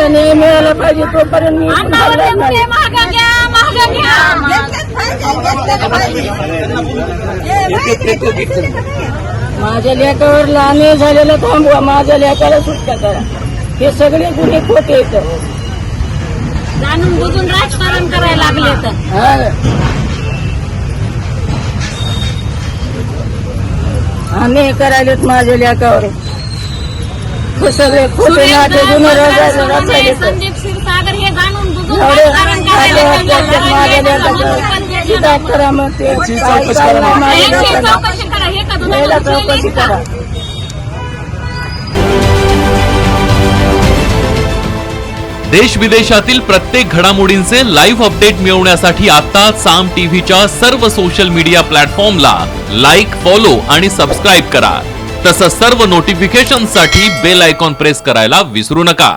मला न्याय मिळाला पाहिजे तोपर्यंत मी हलणार नाही. माझ्या लेकावर लाणे झालेलं थांबवा, माझ्या लेकाला सुटका करा. हे सगळे गुन्हे खोटे येतं, जाणून बुजून राजकारण करायला लागले तर आम्ही हे करायलेत माझ्या लेकावर. सगळे खोटे नाटे गुन्हे रचायले. संदीप क्षीरसागर हे जाणून बुजून एवढे राजकारण करायला माझ्या लेकाचं करा, मग ते चौकशी करा. हे का पहिला चौकशी करा. देश विदेशातील प्रत्येक घडामोडींचे लाईव्ह अपडेट मिळवण्यासाठी आता साम टीव्हीच्या सर्व सोशल मीडिया प्लॅटफॉर्मला लाईक, फॉलो आणि सबस्क्राईब करा. तसंच सर्व नोटिफिकेशनसाठी बेल आयकॉन प्रेस करायला विसरू नका.